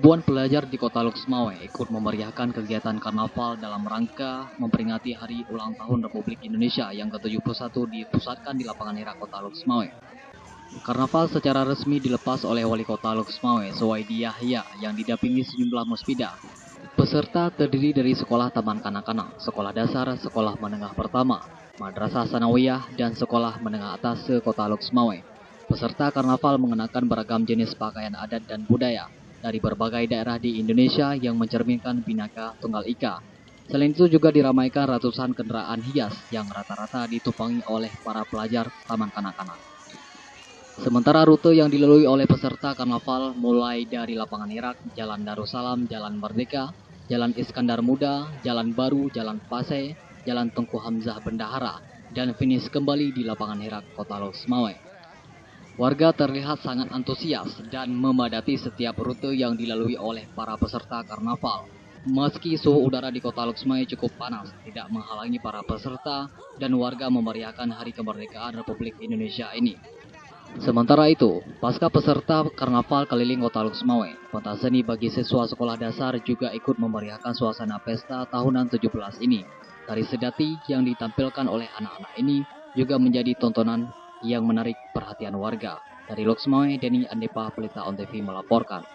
Ribuan pelajar di kota Loksmawe ikut memeriahkan kegiatan karnaval dalam rangka memperingati Hari Ulang Tahun Republik Indonesia yang ke-71 dipusatkan di lapangan Hira kota Loksmawe. Karnaval secara resmi dilepas oleh Wali Kota Loksmawe, Suwaidi Yahya, yang didampingi sejumlah musbida. Peserta terdiri dari sekolah taman kanak-kanak, sekolah dasar, sekolah menengah pertama, madrasah sanawiyah, dan sekolah menengah atas se-Kota Loksmawe. Peserta karnaval mengenakan beragam jenis pakaian adat dan budaya dari berbagai daerah di Indonesia yang mencerminkan Bhinneka Tunggal Ika. Selain itu juga diramaikan ratusan kendaraan hias yang rata-rata ditumpangi oleh para pelajar taman kanak-kanak. Sementara rute yang dilalui oleh peserta karnaval mulai dari Lapangan Irak, Jalan Darussalam, Jalan Merdeka, Jalan Iskandar Muda, Jalan Baru, Jalan Pasai, Jalan Tengku Hamzah Bendahara, dan finish kembali di Lapangan Irak, Kota Loksmawe. Warga terlihat sangat antusias dan memadati setiap rute yang dilalui oleh para peserta karnaval. Meski suhu udara di Kota Loksmawe cukup panas, tidak menghalangi para peserta dan warga memeriahkan Hari Kemerdekaan Republik Indonesia ini. Sementara itu, pasca peserta karnaval keliling Kota Loksmawe, pentas seni bagi siswa sekolah dasar juga ikut memeriahkan suasana pesta tahunan 17 ini. Tari sedati yang ditampilkan oleh anak-anak ini juga menjadi tontonan yang menarik perhatian warga. Dari Loksmawe, Denny Andepa, Pelita On TV melaporkan.